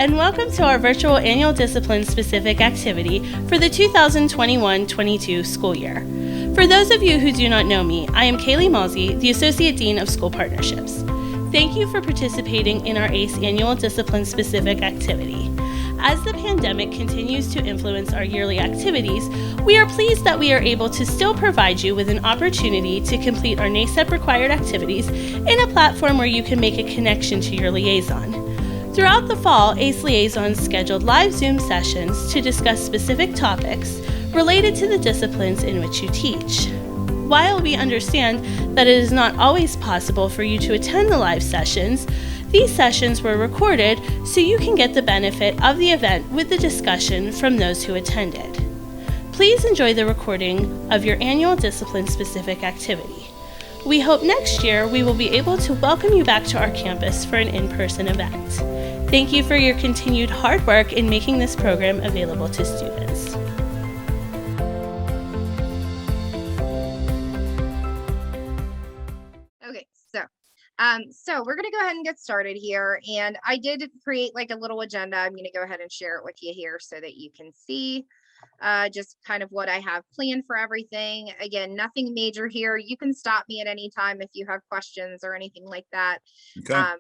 and welcome to our virtual annual discipline-specific activity for the 2021-22 school year. For those of you who do not know me, I am Kaylee Malsey, the Associate Dean of School Partnerships. Thank you for participating in our ACE annual discipline-specific activity. As the pandemic continues to influence our yearly activities, we are pleased that we are able to still provide you with an opportunity to complete our NACEP required activities in a platform where you can make a connection to your liaison. Throughout the fall, ACE liaisons scheduled live Zoom sessions to discuss specific topics related to the disciplines in which you teach. While we understand that it is not always possible for you to attend the live sessions, these sessions were recorded so you can get the benefit of the event with the discussion from those who attended. Please enjoy the recording of your annual discipline-specific activity. We hope next year we will be able to welcome you back to our campus for an in-person event. Thank you for your continued hard work in making this program available to students. So we're going to go ahead and get started here. And I did create like a little agenda. I'm going to go ahead and share it with you here so that you can see just kind of what I have planned for everything. Again, nothing major here. You can stop me at any time if you have questions or anything like that. Okay.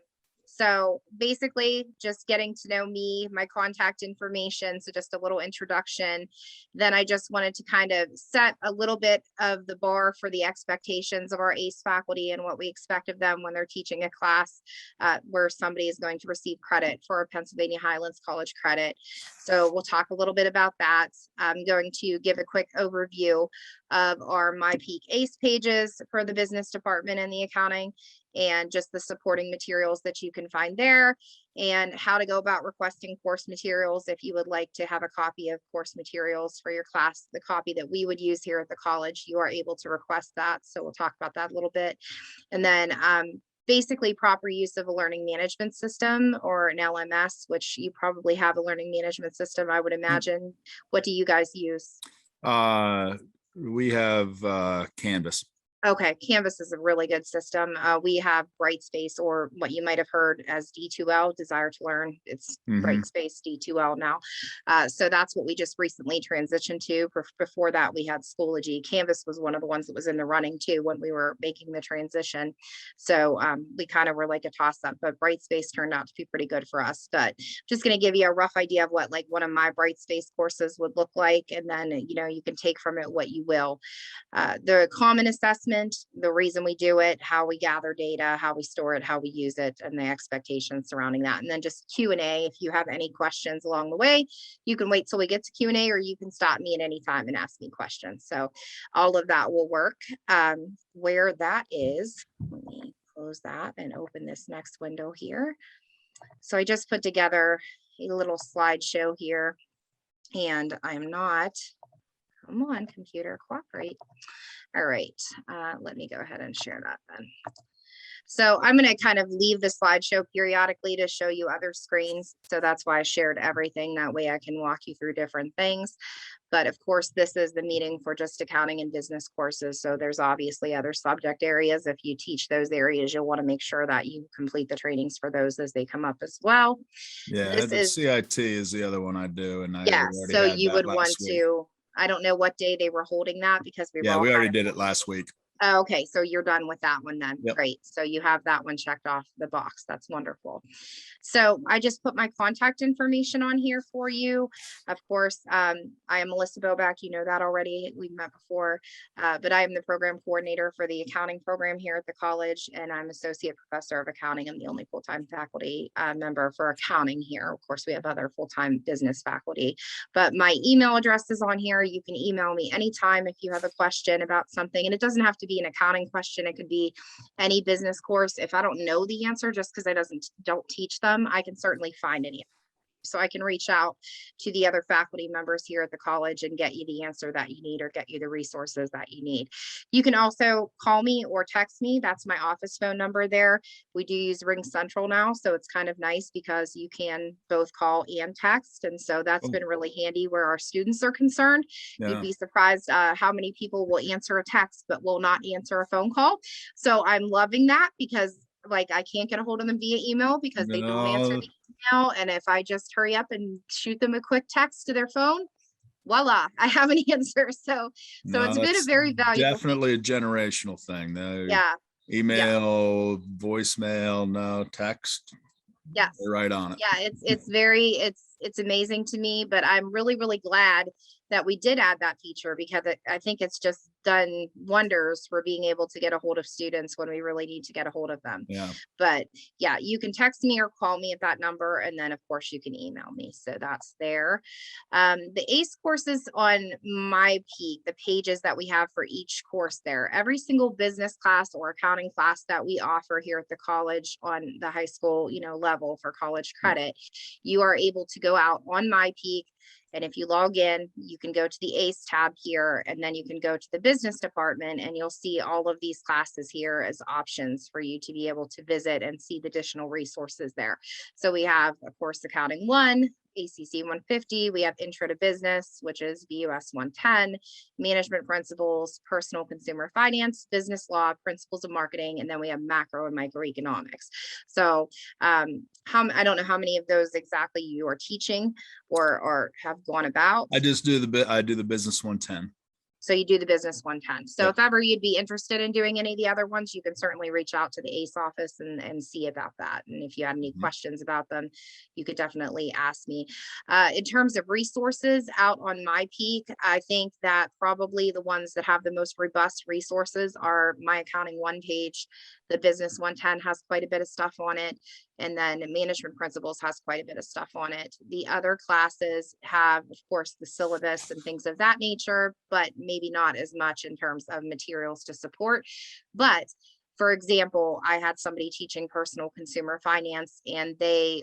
So basically just getting to know me, my contact information. So just a little introduction. Then I just wanted to kind of set a little bit of the bar for the expectations of our ACE faculty and what we expect of them when they're teaching a class where somebody is going to receive credit for a Pennsylvania Highlands College credit. So we'll talk a little bit about that. I'm going to give a quick overview of our MyPeak ACE pages for the business department and the accounting, and just the supporting materials that you can find there, and how to go about requesting course materials. If you would like to have a copy of course materials for your class, the copy that we would use here at the college, you are able to request that. So we'll talk about that a little bit. And then basically proper use of a learning management system or an LMS, which you probably have a learning management system, I would imagine. What do you guys use? We have Canvas. Okay, Canvas is a really good system. We have Brightspace, or what you might have heard as D2L, Desire to Learn. It's Brightspace D2L now. So that's what we just recently transitioned to. Before that, we had Schoology. Canvas was one of the ones that was in the running too when we were making the transition. So we kind of were like a toss-up, but Brightspace turned out to be pretty good for us. But just going to give you a rough idea of what like one of my Brightspace courses would look like, and then you can take from it what you will. The common assessment, the reason we do it, how we gather data, how we store it, how we use it, and the expectations surrounding that. And then just Q&A. If you have any questions along the way, you can wait till we get to Q&A, or you can stop me at any time and ask me questions. So all of that will work. Where that is, let me close that and open this next window here. So I just put together a little slideshow here, and I'm not, come on, computer, cooperate. All right, let me go ahead and share that then. So I'm going to kind of leave the slideshow periodically to show you other screens. So that's why I shared everything. That way I can walk you through different things. But of course, this is the meeting for just accounting and business courses. So there's obviously other subject areas. If you teach those areas, you'll want to make sure that you complete the trainings for those as they come up as well. Yeah, CIT is the other one I do. And so you would want to, I don't know what day they were holding that, because we already did it last week. Okay, so you're done with that one then. Yep. Great. So you have that one checked off the box. That's wonderful. So I just put my contact information on here for you. Of course, I am Melissa Boback. You know that already. We've met before, but I am the program coordinator for the accounting program here at the college, and I'm associate professor of accounting. I'm the only full-time faculty member for accounting here. Of course, we have other full-time business faculty, but my email address is on here. You can email me anytime if you have a question about something, and it doesn't have to be an accounting question. It could be any business course. If I don't know the answer, just because I don't teach them, I can certainly find any. So I can reach out to the other faculty members here at the college and get you the answer that you need, or get you the resources that you need. You can also call me or text me. That's my office phone number there. We do use Ring Central now, so it's kind of nice because you can both call and text. And so that's been really handy where our students are concerned. Yeah. You'd be surprised how many people will answer a text but will not answer a phone call. So I'm loving that, because like I can't get a hold of them via email because they don't answer email, and if I just hurry up and shoot them a quick text to their phone, voila, I have an answer. So No, it's been a that's very valuable definitely a generational thing. No, yeah. email, voicemail, no text. Yes. They're right on it. Yeah, it's amazing to me, but I'm really, really glad that we did add that feature, because I think it's just done wonders for being able to get a hold of students when we really need to get a hold of them. Yeah. But yeah, you can text me or call me at that number, and then of course you can email me. So that's there. The ACE courses on my peak, the pages that we have for each course there, every single business class or accounting class that we offer here at the college on the high school, level for college credit, you are able to go out on my peak. And if you log in, you can go to the ACE tab here, and then you can go to the business department, and you'll see all of these classes here as options for you to be able to visit and see the additional resources there. So we have, of course, Accounting 1, ACC 150, we have Intro to Business, which is BUS 110, Management Principles, Personal Consumer Finance, Business Law, Principles of Marketing, and then we have Macro and Microeconomics. So I don't know how many of those exactly you are teaching or have gone about. I do the Business 110. So you do the Business 110. So Yep. if ever you'd be interested in doing any of the other ones, you can certainly reach out to the ACE office and see about that. And if you had any questions about them, you could definitely ask me. In terms of resources out on my peak, I think that probably the ones that have the most robust resources are my Accounting 1 page. The Business 110 has quite a bit of stuff on it. And then Management Principles has quite a bit of stuff on it. The other classes have, of course, the syllabus and things of that nature, but maybe not as much in terms of materials to support. But for example, I had somebody teaching personal consumer finance, and they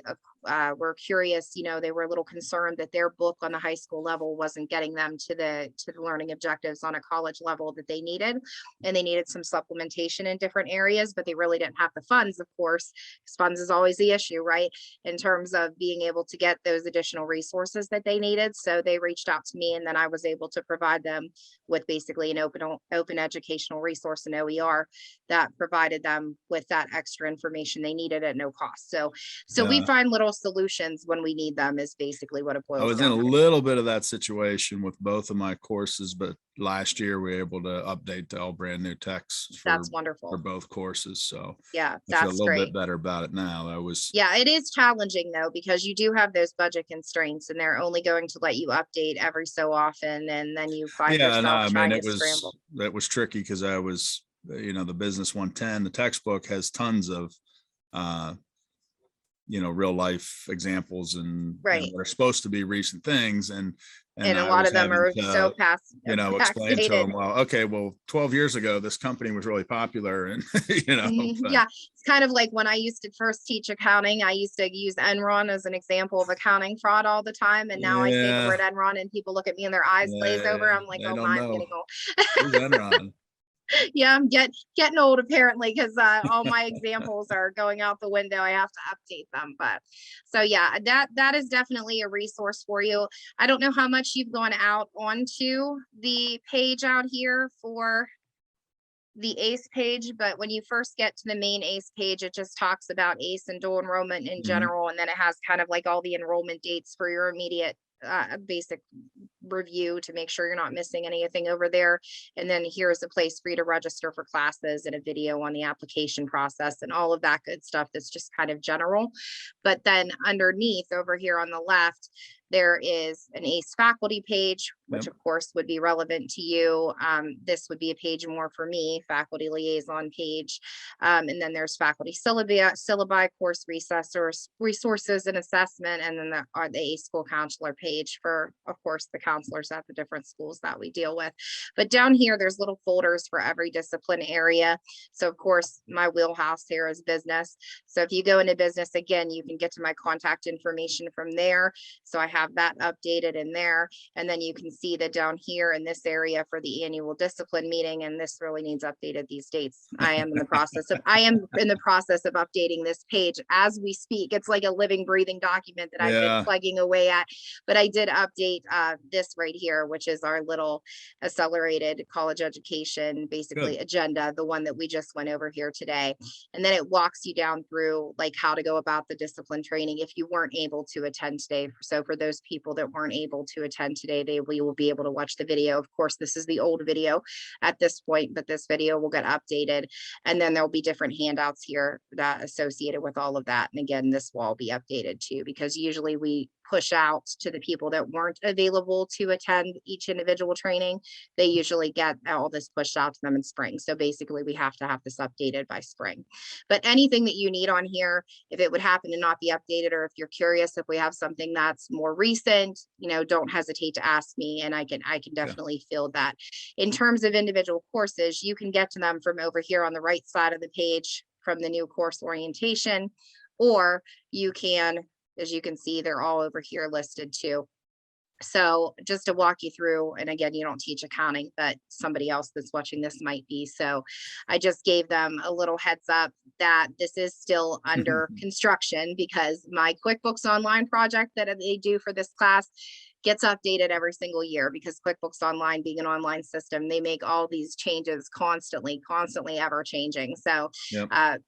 were curious, they were a little concerned that their book on the high school level wasn't getting them to the learning objectives on a college level that they needed. And they needed some supplementation in different areas, but they really didn't have the funds, of course, because funds is always the issue, right? In terms of being able to get those additional resources that they needed. So they reached out to me, and then I was able to provide them with basically an open educational resource, an OER, that provided them with that extra information they needed at no cost. So we find little solutions when we need them, is basically what it boils down to. I was in a little bit of that situation with both of my courses, but last year we were able to update to all brand new texts That's wonderful for both courses. So yeah, I feel that's a little great. bit better about it now. Yeah, it is challenging though, because you do have those budget constraints, and they're only going to let you update every so often, and then you find yourself trying to scramble. It was tricky because I was, the Business 110, the textbook has tons of real life examples and right. they're supposed to be recent things, and a lot of them are so past explain to them, well, 12 years ago this company was really popular, and yeah, it's kind of like when I used to first teach accounting, I used to use Enron as an example of accounting fraud all the time, and now I say the word Enron and people look at me and their eyes glaze over. I'm like, oh my, I'm getting old. Who's Enron? Yeah, I'm getting old apparently, because all my examples are going out the window. I have to update them. But so yeah, that is definitely a resource for you. I don't know how much you've gone out onto the page out here for the ACE page, but when you first get to the main ACE page, it just talks about ACE and dual enrollment in general, and then it has kind of like all the enrollment dates for your immediate basic review to make sure you're not missing anything over there. And then here's a place for you to register for classes and a video on the application process and all of that good stuff that's just kind of general. But then underneath over here on the left, there is an ACE faculty page, which of course would be relevant to you. This would be a page more for me, faculty liaison page. And then there's faculty syllabi, course resources and assessment. And then the ACE school counselor page for, of course, the counselors at the different schools that we deal with. But down here, there's little folders for every discipline area. So of course, my wheelhouse here is business. So if you go into business, again, you can get to my contact information from there. So I have that updated in there. And then you can see that down here in this area for the annual discipline meeting, and this really needs updated these dates. I am in the process of updating this page as we speak. It's like a living, breathing document that I've been plugging away at. But I did update this right here, which is our little accelerated college education, basically agenda, the one that we just went over here today. And then it walks you down through like how to go about the discipline training if you weren't able to attend today. So for those people that weren't able to attend today, we will be able to watch the video. Of course, this is the old video at this point, but this video will get updated. And then there'll be different handouts here that associated with all of that. And again, this will all be updated too, because usually we push out to the people that weren't available to attend each individual training. They usually get all this pushed out to them in spring. So basically we have to have this updated by spring. But anything that you need on here, if it would happen to not be updated, or if you're curious if we have something that's more recent, don't hesitate to ask me, and I can definitely field that. In terms of individual courses, you can get to them from over here on the right side of the page from the new course orientation, or you can, as you can see, they're all over here listed too. So just to walk you through, and again, you don't teach accounting, but somebody else that's watching this might be. So I just gave them a little heads up that this is still under construction, because my QuickBooks Online project that they do for this class gets updated every single year, because QuickBooks Online, being an online system, they make all these changes constantly ever changing. So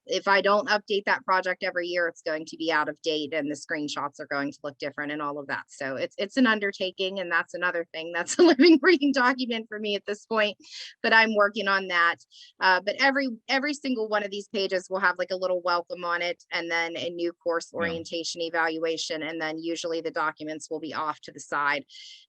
if I don't update that project every year, it's going to be out of date, and the screenshots are going to look different and all of that. So it's an undertaking, and that's another thing that's a living, breathing document for me at this point, but I'm working on that. But every single one of these pages will have like a little welcome on it, and then a new course orientation evaluation, and then usually the documents will be off to the side.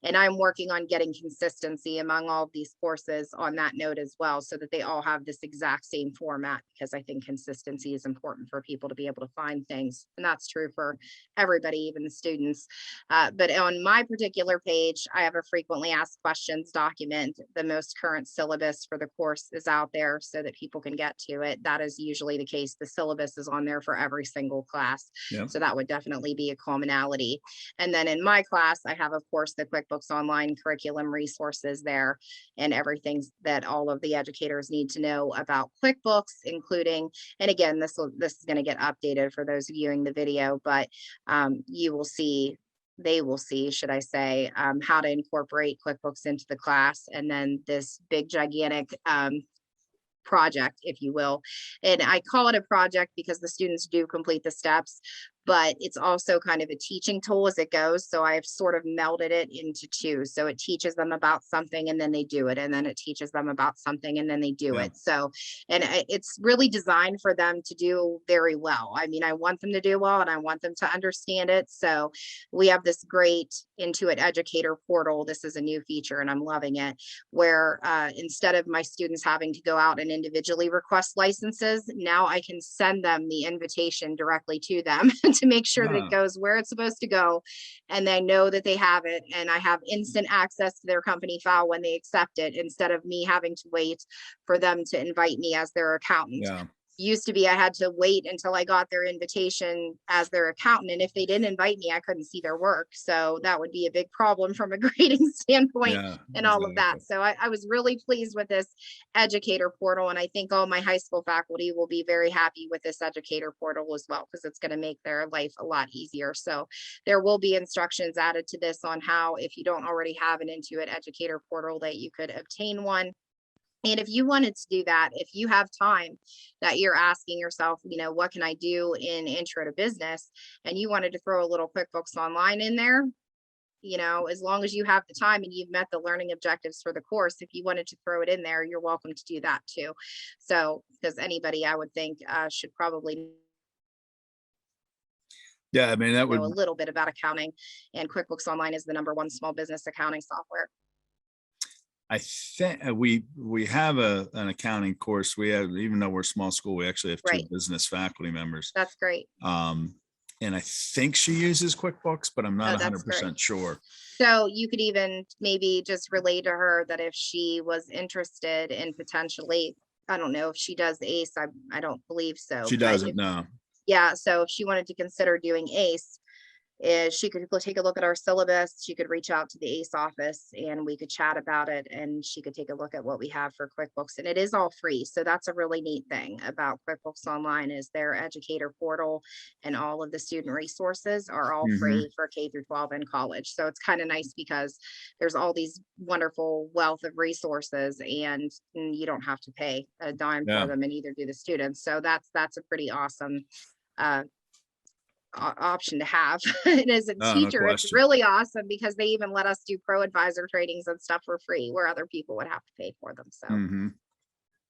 And I'm working on getting consistency among all of these courses on that note as well, so that they all have this exact same format, because I think consistency is important for people to be able to find things. And that's true for everybody, even the students. But on my particular page, I have a frequently asked questions document. The most current syllabus for the course is out there so that people can get to it. That is usually the case. The syllabus is on there for every single class. So that would definitely be a commonality. And then in my class, I have, of course, the QuickBooks Online curriculum resources there, and everything that all of the educators need to know about QuickBooks, including, and again, this is going to get updated for those viewing the video, but they will see, should I say, how to incorporate QuickBooks into the class. And then this big, gigantic project, if you will. And I call it a project because the students do complete the steps, but it's also kind of a teaching tool as it goes. So I've sort of melded it into two. So it teaches them about something and then they do it. And then it teaches them about something and then they do it. So, and it's really designed for them to do very well. I mean, I want them to do well and I want them to understand it. So we have this great Intuit educator portal. This is a new feature and I'm loving it, where instead of my students having to go out and individually request licenses, now I can send them the invitation directly to them to make sure that it goes where it's supposed to go, and they know that they have it, and I have instant access to their company file when they accept it, instead of me having to wait for them to invite me as their accountant. Used to be I had to wait until I got their invitation as their accountant, and if they didn't invite me, I couldn't see their work. So that would be a big problem from a grading standpoint and all of that. So I was really pleased with this educator portal, and I think all my high school faculty will be very happy with this educator portal as well, because it's going to make their life a lot easier. So there will be instructions added to this on how, if you don't already have an Intuit educator portal, that you could obtain one. And if you wanted to do that, if you have time that you're asking yourself, what can I do in intro to business? And you wanted to throw a little QuickBooks Online in there, as long as you have the time and you've met the learning objectives for the course, if you wanted to throw it in there, you're welcome to do that too. So, because anybody, I would think, should probably I mean, that would know a little bit about accounting, and QuickBooks Online is the #1 small business accounting software. I think we have an accounting course. We have, even though we're a small school, we actually have 2 business faculty members. That's great. And I think she uses QuickBooks, but I'm not 100% sure. So you could even maybe just relay to her that if she was interested in potentially, I don't know if she does ACE. I don't believe so. She doesn't, no. Yeah. So if she wanted to consider doing ACE, is she could go take a look at our syllabus. She could reach out to the ACE office and we could chat about it, and she could take a look at what we have for QuickBooks, and it is all free. So that's a really neat thing about QuickBooks Online is their educator portal, and all of the student resources are all free for K through 12 and college. So it's kind of nice because there's all these wonderful wealth of resources, and you don't have to pay a dime for them, and either do the students. So that's a pretty awesome option to have. And as a teacher, it's really awesome because they even let us do pro advisor trainings and stuff for free where other people would have to pay for them. So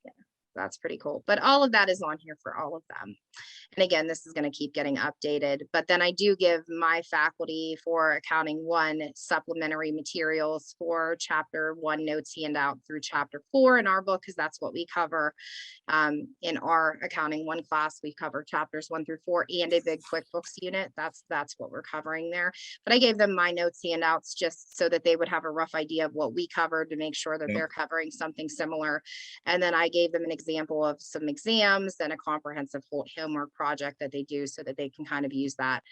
yeah, that's pretty cool. But all of that is on here for all of them. And again, this is going to keep getting updated, but then I do give my faculty for Accounting 1 supplementary materials for Chapter 1 notes handout through Chapter 4 in our book, because that's what we cover. In our Accounting 1 class, we cover Chapters 1 through 4 and a big QuickBooks unit. That's what we're covering there. But I gave them my notes handouts just so that they would have a rough idea of what we covered to make sure that they're covering something similar. And then I gave them an example of some exams and a comprehensive homework project that they do so that they can kind of use that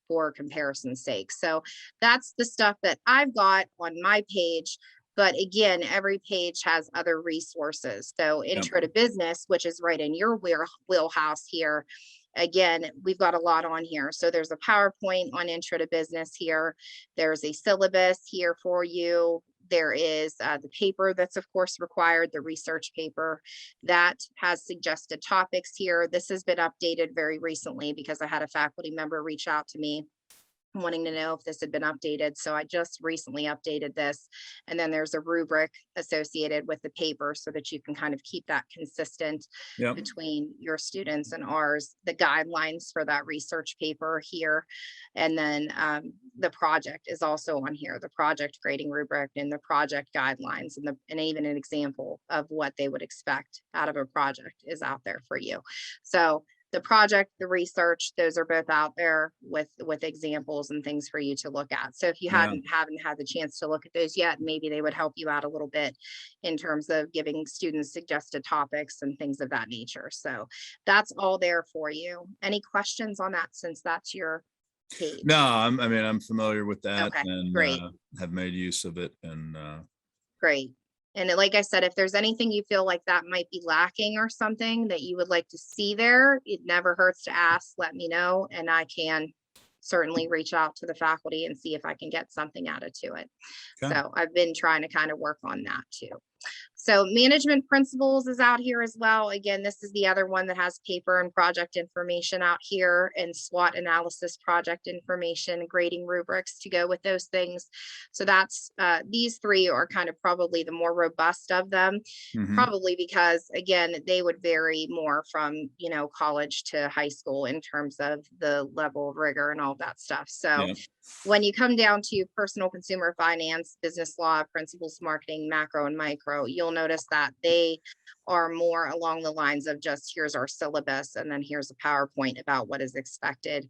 for comparison's sake. So that's the stuff that I've got on my page. But again, every page has other resources. So Intro to Business, which is right in your wheelhouse here. Again, we've got a lot on here. So there's a PowerPoint on Intro to Business here. There's a syllabus here for you. There is the paper that's of course required, the research paper that has suggested topics here. This has been updated very recently because I had a faculty member reach out to me wanting to know if this had been updated. So I just recently updated this. And then there's a rubric associated with the paper so that you can kind of keep that consistent between your students and ours, the guidelines for that research paper here. And then the project is also on here, the project grading rubric and the project guidelines and even an example of what they would expect out of a project is out there for you. So the project, the research, those are both out there with examples and things for you to look at. So if you haven't had the chance to look at those yet, maybe they would help you out a little bit in terms of giving students suggested topics and things of that nature. So that's all there for you. Any questions on that since that's your page? No, I'm familiar with that and great. Have made use of it and great. And like I said, if there's anything you feel like that might be lacking or something that you would like to see there, it never hurts to ask, let me know, and I can certainly reach out to the faculty and see if I can get something added to it. So I've been trying to kind of work on that too. So management principles is out here as well. Again, this is the other one that has paper and project information out here and SWOT analysis project information, grading rubrics to go with those things. So that's these three are kind of probably the more robust of them, probably because again, they would vary more from, college to high school in terms of the level of rigor and all that stuff. So when you come down to personal consumer finance, business law, principles, marketing, macro and micro, you'll notice that they are more along the lines of just here's our syllabus and then here's a PowerPoint about what is expected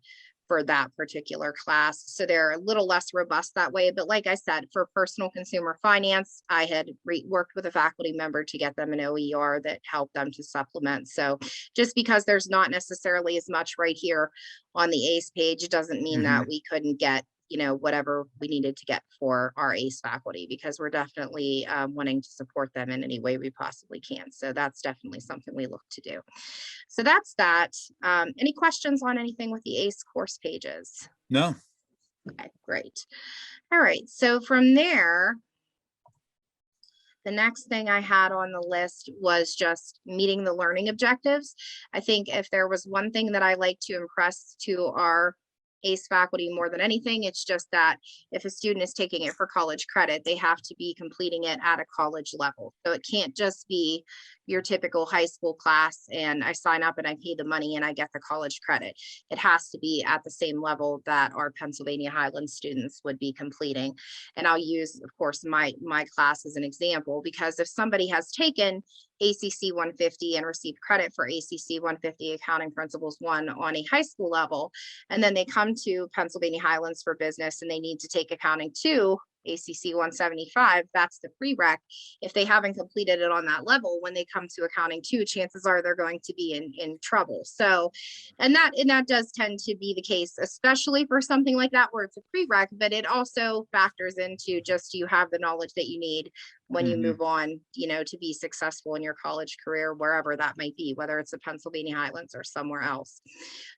for that particular class. So they're a little less robust that way. But like I said, for personal consumer finance, I had worked with a faculty member to get them an OER that helped them to supplement. So just because there's not necessarily as much right here on the ACE page, doesn't mean that we couldn't get whatever we needed to get for our ACE faculty, because we're definitely wanting to support them in any way we possibly can. So that's definitely something we look to do. So that's that. Any questions on anything with the ACE course pages? No. Okay, great. All right. So from there, the next thing I had on the list was just meeting the learning objectives. I think if there was one thing that I like to impress to our ACE faculty more than anything, it's just that if a student is taking it for college credit, they have to be completing it at a college level. So it can't just be your typical high school class and I sign up and I pay the money and I get the college credit. It has to be at the same level that our Pennsylvania Highlands students would be completing. And I'll use, of course, my class as an example, because if somebody has taken ACC 150 and received credit for ACC 150 Accounting Principles 1 on a high school level, and then they come to Pennsylvania Highlands for business and they need to take Accounting 2 ACC 175, that's the prereq. If they haven't completed it on that level, when they come to accounting 2, chances are they're going to be in trouble. So, and that does tend to be the case, especially for something like that where it's a prereq, but it also factors into just, you have the knowledge that you need when you move on, to be successful in your college career, wherever that might be, whether it's the Pennsylvania Highlands or somewhere else.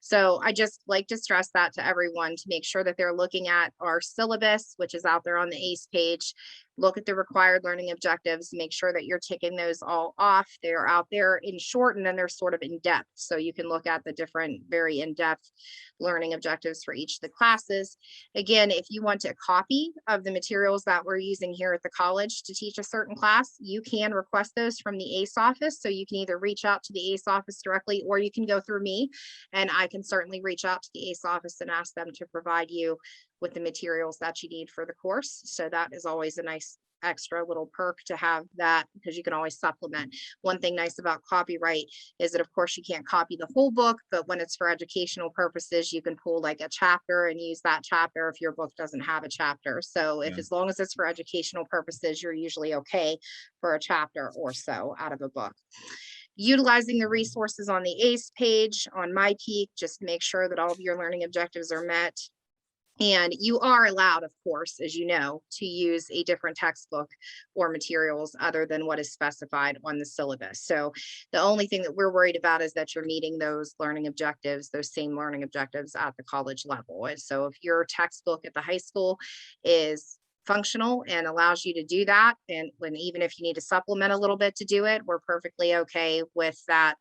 So I just like to stress that to everyone, to make sure that they're looking at our syllabus, which is out there on the ACE page. Look at the required learning objectives, make sure that you're ticking those all off. They're out there in short, and then they're sort of in depth. So you can look at the different, very in-depth learning objectives for each of the classes. Again, if you want a copy of the materials that we're using here at the college to teach a certain class, you can request those from the ACE office. So you can either reach out to the ACE office directly, or you can go through me, and I can certainly reach out to the ACE office and ask them to provide you with the materials that you need for the course. So that is always a nice extra little perk to have that, because you can always supplement. One thing nice about copyright is that, of course, you can't copy the whole book, but when it's for educational purposes, you can pull like a chapter and use that chapter if your book doesn't have a chapter. So if, as long as it's for educational purposes, you're usually okay for a chapter or so out of a book. Utilizing the resources on the ACE page on MyPeak, just make sure that all of your learning objectives are met. And you are allowed, of course, as you know, to use a different textbook or materials other than what is specified on the syllabus. So the only thing that we're worried about is that you're meeting those learning objectives, those same learning objectives at the college level. And so if your textbook at the high school is functional and allows you to do that, and even if you need to supplement a little bit to do it, we're perfectly okay with that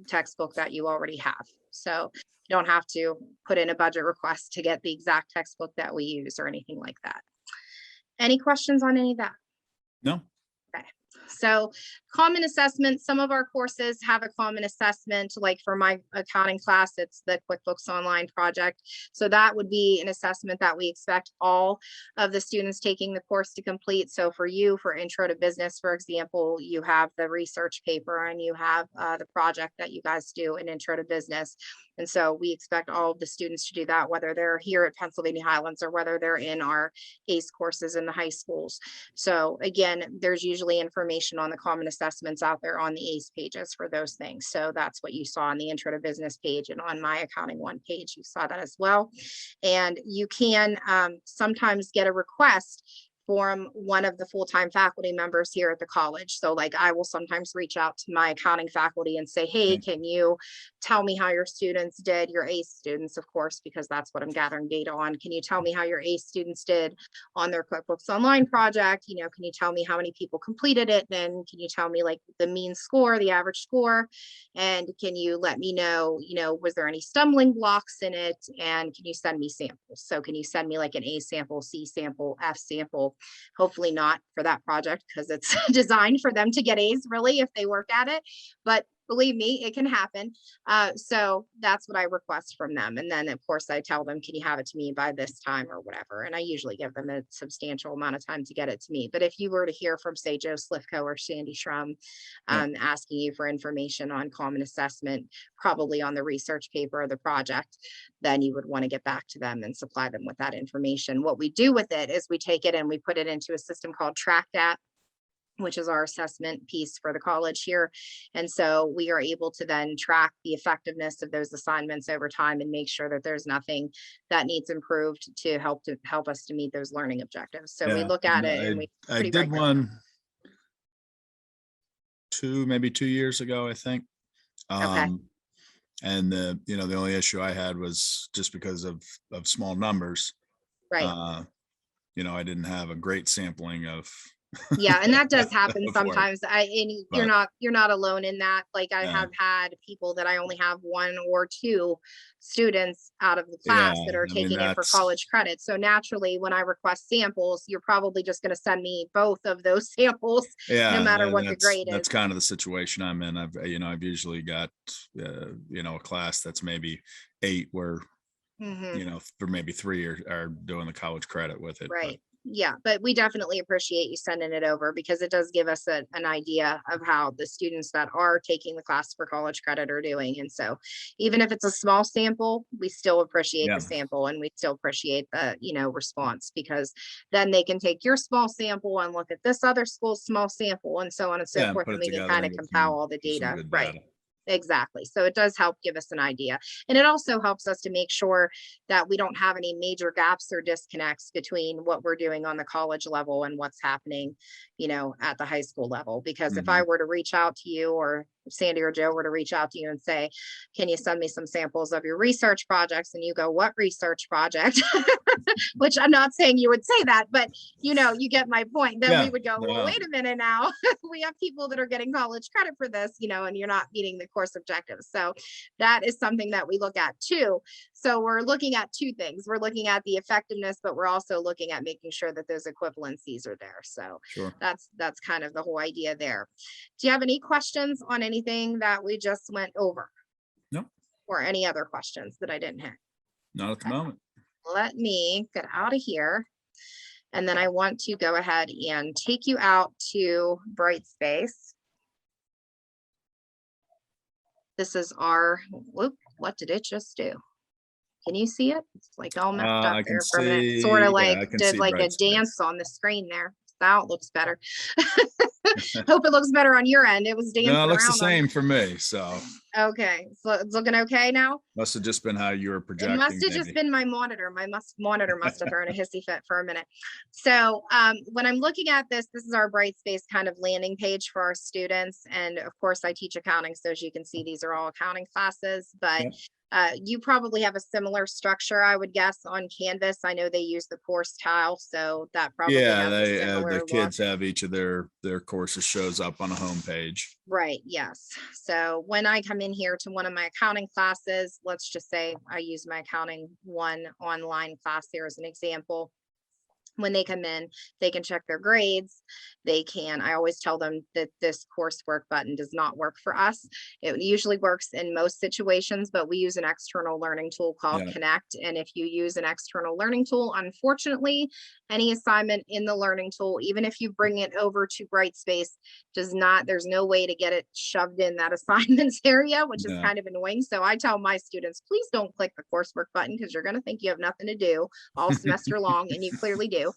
textbook that you already have. So you don't have to put in a budget request to get the exact textbook that we use or anything like that. Any questions on any of that? No. Okay. So common assessment, some of our courses have a common assessment, like for my accounting class, it's the QuickBooks Online project. So that would be an assessment that we expect all of the students taking the course to complete. So for you, for Intro to Business, for example, you have the research paper and you have the project that you guys do in Intro to Business. And so we expect all of the students to do that, whether they're here at Pennsylvania Highlands or whether they're in our ACE courses in the high schools. So again, there's usually information on the common assessments out there on the ACE pages for those things. So that's what you saw on the Intro to Business page, and on my Accounting 1 page, you saw that as well. And you can sometimes get a request from one of the full-time faculty members here at the college. So like I will sometimes reach out to my accounting faculty and say, hey, can you tell me how your students did, your ACE students, of course, because that's what I'm gathering data on. Can you tell me how your ACE students did on their QuickBooks Online project? Can you tell me how many people completed it? Then can you tell me like the mean score, the average score? And can you let me know, was there any stumbling blocks in it? And can you send me samples? So can you send me like an A sample, C sample, F sample? Hopefully not for that project, because it's designed for them to get A's really if they work at it. But believe me, it can happen. So that's what I request from them. And then of course I tell them, can you have it to me by this time or whatever? And I usually give them a substantial amount of time to get it to me. But if you were to hear from, say, Joe Slifko or Sandy Shrum asking you for information on common assessment, probably on the research paper or the project, then you would want to get back to them and supply them with that information. What we do with it is we take it and we put it into a system called TrackDat, which is our assessment piece for the college here. And so we are able to then track the effectiveness of those assignments over time and make sure that there's nothing that needs improved to help us to meet those learning objectives. So we look at it, and I did one maybe 2 years ago, I think. Okay. And the only issue I had was just because of small numbers. Right. I didn't have a great sampling of. Yeah, and that does happen sometimes. You're not alone in that. Like I have had people that I only have 1 or 2 students out of the class that are taking it for college credit. So naturally, when I request samples, you're probably just going to send me both of those samples, no matter what the grade is. That's kind of the situation I'm in. I've usually got a class that's maybe 8 where for maybe 3 are doing the college credit with it. Right. Yeah, but we definitely appreciate you sending it over because it does give us an idea of how the students that are taking the class for college credit are doing. And so even if it's a small sample, we still appreciate the Yeah. sample and we still appreciate the, response, because then they can take your small sample and look at this other school's small sample and so on and so Yeah, forth. put And it we can together kind and of get compile all the some data. good Right. data. Exactly. So it does help give us an idea. And it also helps us to make sure that we don't have any major gaps or disconnects between what we're doing on the college level and what's happening, at the high school level. Because if I were to reach out to you, or if Sandy or Joe were to reach out to you and say, can you send me some samples of your research projects? And you go, what research project? Which I'm not saying you would say that, but you get my point. Then we would go, well, wait a minute now. We have people that are getting college credit for this, and you're not meeting the course objectives. So that is something that we look at too. So we're looking at two things. We're looking at the effectiveness, but we're also looking at making sure that those equivalencies are there. So Sure. that's kind of the whole idea there. Do you have any questions on anything that we just went over? No. Or any other questions that I didn't hit? Not at the moment. Let me get out of here. And then I want to go ahead and take you out to Brightspace. This is our, whoop, what did it just do? Can you see it? It's like all messed up I there can for a minute. see, Sort of yeah, like I can did see like a Brightspace. dance on the screen there. That looks better. Hope it looks better on your end. It was dancing No, it looks the around same for me. So okay, so it's looking okay now. must have just been how you were It projecting. must have just been my monitor. My monitor must have thrown a hissy fit for a minute. So when I'm looking at this is our Brightspace kind of landing page for our students. And of course, I teach accounting. So as you can see, these are all accounting classes, but you probably have a similar structure, I would guess, on Canvas. I know they use the course tile, so that probably has a similar the look. kids have each of their courses shows up on a home page. Right, yes. So when I come in here to one of my accounting classes, let's just say I use my accounting 1 online class here as an example. When they come in, they can check their grades. I always tell them that this coursework button does not work for us. It usually works in most situations, but we use an external learning tool called Connect. And if you use an external learning tool, unfortunately, any assignment in the learning tool, even if you bring it over to Brightspace, there's no way to get it shoved in that assignments area, which is kind of annoying. So I tell my students, please don't click the coursework button because you're going to think you have nothing to do all semester long, and you clearly do.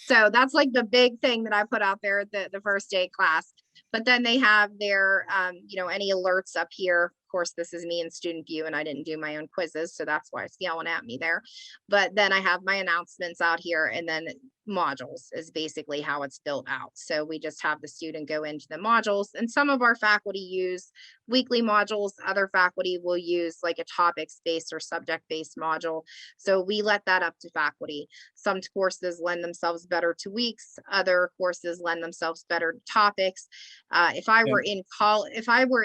So that's like the big thing that I put out there at the first day class. But then they have their, any alerts up here. Of course, this is me in student view and I didn't do my own quizzes. So that's why it's yelling at me there. But then I have my announcements out here, and then modules is basically how it's built out. So we just have the student go into the modules, and some of our faculty use weekly modules. Other faculty will use like a topics-based or subject-based module. So we let that up to faculty. Some courses lend themselves better to weeks. Other courses lend themselves better to topics. If I were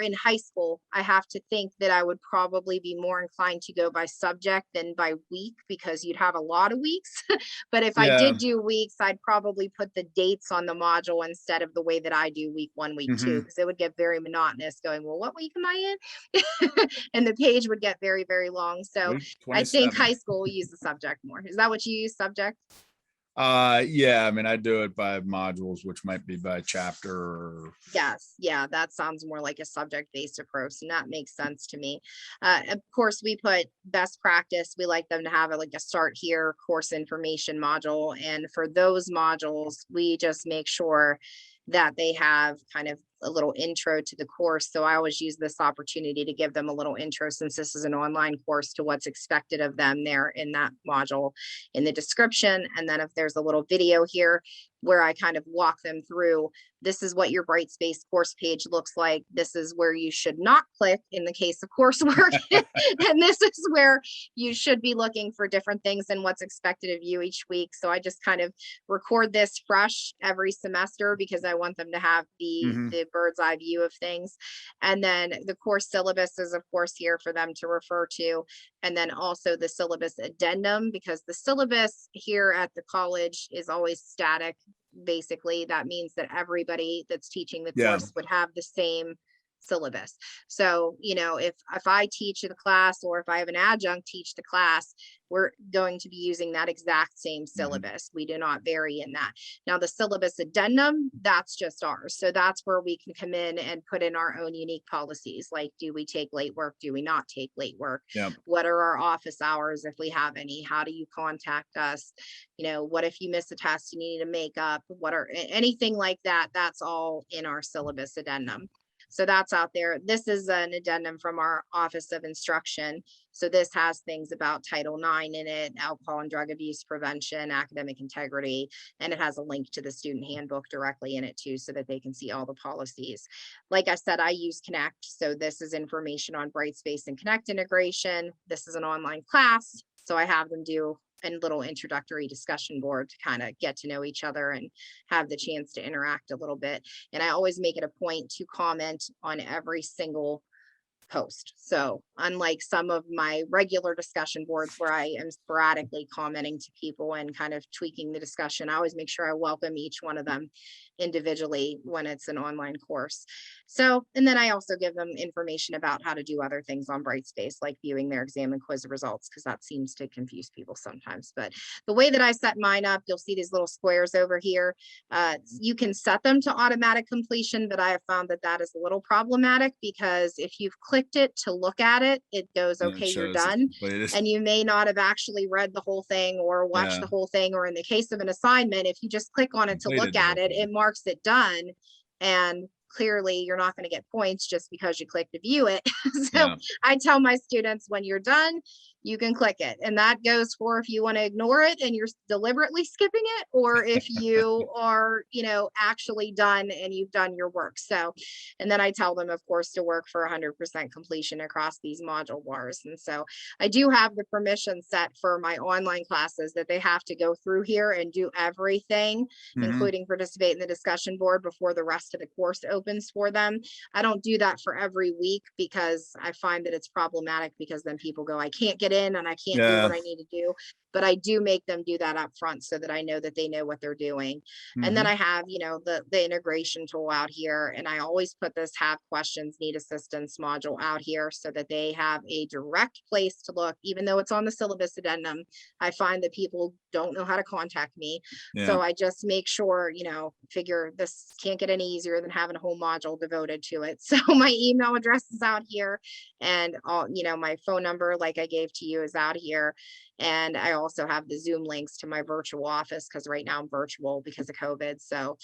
in high school, I have to think that I would probably be more inclined to go by subject than by week, because you'd have a lot of weeks. But if I did do weeks, I'd probably put the dates on the module instead of the way that I do week 1, week 2, because it would get very monotonous going, well, what week am I in? And the page would get very, very long. So I think high school will use the subject more. Is that what you use, subject? Yeah, I mean, I do it by modules, which might be by chapter or... Yes, yeah, that sounds more like a subject-based approach, and that makes sense to me. Of course, we put best practice. We like them to have like a start here course information module, and for those modules, we just make sure that they have kind of a little intro to the course. So I always use this opportunity to give them a little intro, since this is an online course, to what's expected of them there in that module in the description. And then if there's a little video here where I kind of walk them through, this is what your Brightspace course page looks like. This is where you should not click in the case of coursework. And this is where you should be looking for different things and what's expected of you each week. So I just kind of record this fresh every semester, because I want them to have the bird's eye view of things. And then the course syllabus is of course here for them to refer to. And then also the syllabus addendum, because the syllabus here at the college is always static. Basically, that means that everybody that's teaching the course would have the same syllabus. So, if I teach the class, or if I have an adjunct teach the class, we're going to be using that exact same syllabus. We do not vary in that. Now, the syllabus addendum, that's just ours. So that's where we can come in and put in our own unique policies. Like, do we take late work? Do we not take late work? Yep. What are our office hours if we have any? How do you contact us? What if you miss a test and you need to make up? What are anything like that? That's all in our syllabus addendum. So that's out there. This is an addendum from our Office of Instruction. So this has things about Title IX in it, alcohol and drug abuse prevention, academic integrity, and it has a link to the student handbook directly in it too, so that they can see all the policies. Like I said, I use Connect. So this is information on Brightspace and Connect integration. This is an online class. So I have them do a little introductory discussion board to kind of get to know each other and have the chance to interact a little bit. And I always make it a point to comment on every single post. So unlike some of my regular discussion boards where I am sporadically commenting to people and kind of tweaking the discussion, I always make sure I welcome each one of them individually when it's an online course. So, and then I also give them information about how to do other things on Brightspace, like viewing their exam and quiz results, because that seems to confuse people sometimes. But the way that I set mine up, you'll see these little squares over here. You can set them to automatic completion, but I have found that that is a little problematic, because if you've clicked it to look at it, it goes, okay, you're done. And you may not have actually read the whole thing or watched the whole thing. Or in the case of an assignment, if you just click on it to look at it, it marks it done. And clearly you're not going to get points just because you click to view it. So I tell my students, when you're done, you can click it. And that goes for if you want to ignore it and you're deliberately skipping it, or if you are, actually done and you've done your work. So, and then I tell them, of course, to work for 100% completion across these module bars. And so I do have the permission set for my online classes that they have to go through here and do everything, including participate in the discussion board before the rest of the course opens for them. I don't do that for every week, because I find that it's problematic, because then people go, I can't get in and I can't do what I need to do. But I do make them do that up front so that I know that they know what they're doing. And then I have, the integration tool out here. And I always put this have questions, need assistance module out here so that they have a direct place to look, even though it's on the syllabus addendum. I find that people don't know how to contact me. So I just make sure, figure this can't get any easier than having a whole module devoted to it. So my email address is out here, and all, my phone number, like I gave to you, is out here. And I also have the Zoom links to my virtual office, because right now I'm virtual because of COVID. So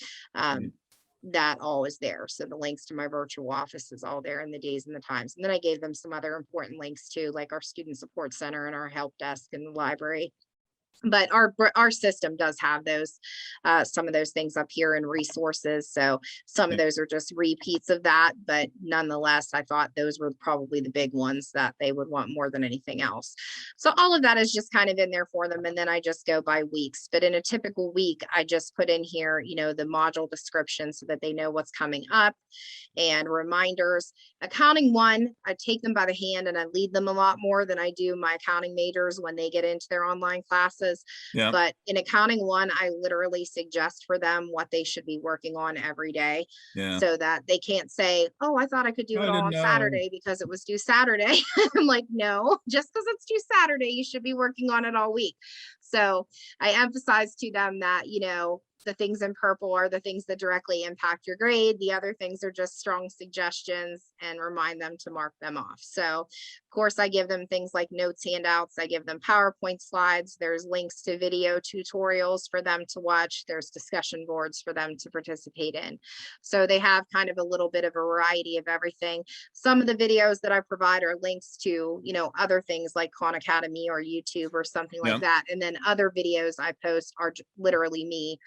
that all is there. So the links to my virtual office is all there, in the days and the times. And then I gave them some other important links too, like our student support center and our help desk in the library. But our system does have those, some of those things up here in resources. So some of those are just repeats of that, but nonetheless, I thought those were probably the big ones that they would want more than anything else. So all of that is just kind of in there for them. And then I just go by weeks. But in a typical week, I just put in here, the module description so that they know what's coming up, and reminders. Accounting 1, I take them by the hand and I lead them a lot more than I do my accounting majors when they get into their online classes. But in accounting 1, I literally suggest for them what they should be working on every day, so that they can't say, oh, I thought I could do it all on Saturday because it was due Saturday. I'm like, no, just because it's due Saturday, you should be working on it all week. So I emphasize to them that, the things in purple are the things that directly impact your grade. The other things are just strong suggestions, and remind them to mark them off. So of course I give them things like notes, handouts. I give them PowerPoint slides. There's links to video tutorials for them to watch. There's discussion boards for them to participate in. So they have kind of a little bit of a variety of everything. Some of the videos that I provide are links to, other things like Khan Academy or YouTube or something like that. And then other videos I post are literally me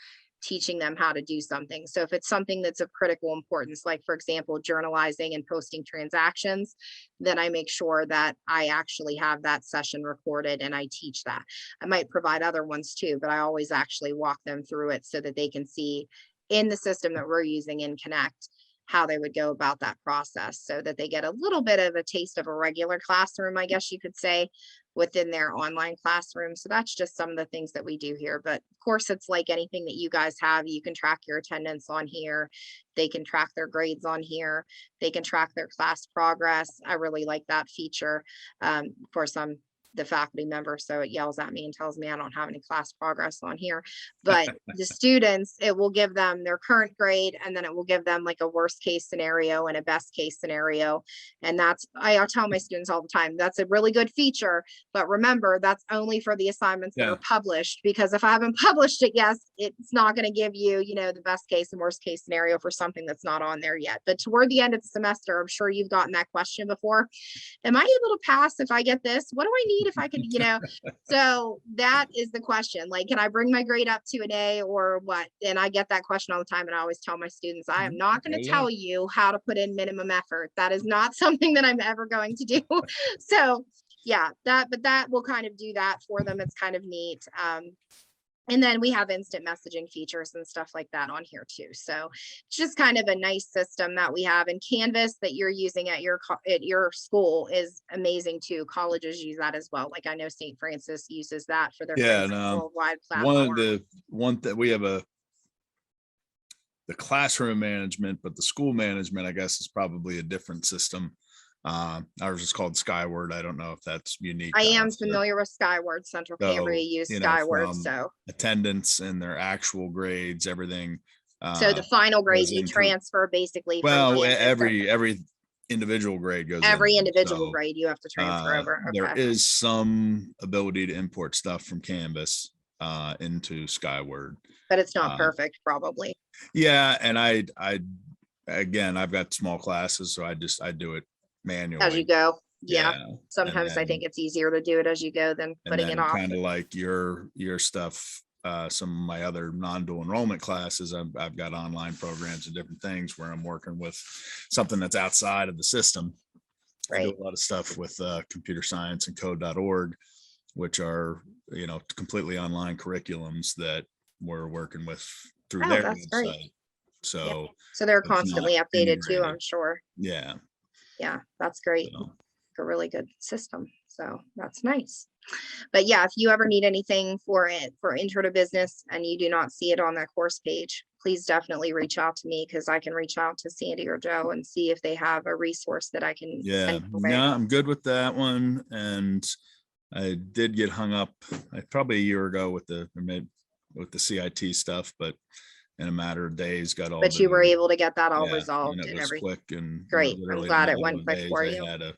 teaching them how to do something. So if it's something that's of critical importance, like for example, journalizing and posting transactions, then I make sure that I actually have that session recorded and I teach that. I might provide other ones too, but I always actually walk them through it so that they can see in the system that we're using in Connect how they would go about that process, so that they get a little bit of a taste of a regular classroom, I guess you could say, within their online classroom. So that's just some of the things that we do here. But of course, it's like anything that you guys have. You can track your attendance on here. They can track their grades on here. They can track their class progress. I really like that feature. Of course, I'm the faculty member, so it yells at me and tells me I don't have any class progress on here. But the students, it will give them their current grade, and then it will give them like a worst case scenario and a best case scenario. And that's, I'll tell my students all the time, that's a really good feature, but remember, that's only for the assignments that are published, because if I haven't published it, yes, it's not going to give you, you know, the best case and worst case scenario for something that's not on there yet. But toward the end of the semester, I'm sure you've gotten that question before. Am I able to pass if I get this? What do I need if I could, you know? So that is the question. Like, can I bring my grade up to an A or what? And I get that question all the time. And I always tell my students, I am not going to tell you how to put in minimum effort. That is not something that I'm ever going to do. So yeah, but that will kind of do that for them. It's kind of neat. And then we have instant messaging features and stuff like that on here too. So it's just kind of a nice system that we have. And Canvas that you're using at your school is amazing too. Colleges use that as well. Like I know St. Francis uses that for their worldwide platform. One that we have the classroom management, but the school management, I guess, is probably a different system. Ours is called Skyward. I don't know if that's unique. I am familiar with Skyward. Central Cambria use Skyward. So attendance and their actual grades, everything. So the final grade you transfer basically. Well, every individual grade goes. Every individual grade you have to transfer over. Okay. There is some ability to import stuff from Canvas into Skyward, but it's not perfect, probably. Yeah, and again, I've got small classes, so I do it manually as you go. Yeah. Sometimes I think it's easier to do it as you go than putting it off. Kind of like your stuff. Some of my other non-dual enrollment classes, I've got online programs and different things where I'm working with something that's outside of the system. Right. I do a lot of stuff with computer science and code.org, which are, you know, completely online curriculums that we're working with through their website. Great. So they're constantly updated too, I'm sure. Yeah, that's great. A really good system. So that's nice. But yeah, if you ever need anything for intro to business and you do not see it on that course page, please definitely reach out to me, because I can reach out to Sandy or Joe and see if they have a resource that I can. I'm good with that one. And I did get hung up probably a year ago with the CIT stuff, but in a matter of days got all. But you were able to get that all resolved and everything. Quick and great. I'm glad it went quick for you. I had a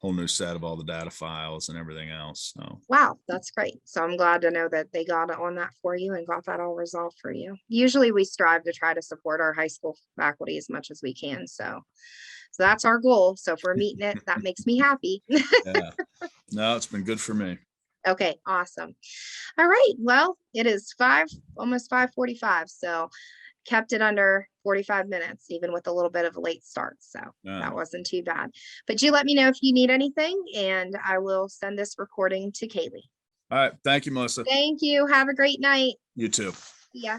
whole new set of all the data files and everything else. So wow, that's great. So I'm glad to know that they got it on that for you and got that all resolved for you. Usually we strive to try to support our high school faculty as much as we can. So that's our goal. So if we're meeting it, that makes me happy. No, it's been good for me. Okay, awesome. All right. Well, it is almost 5:45. So kept it under 45 minutes, even with a little bit of a late start. So that wasn't too bad. But you let me know if you need anything, and I will send this recording to Kaylee. All right. Thank you, Melissa. Thank you. Have a great night. You too. Yeah.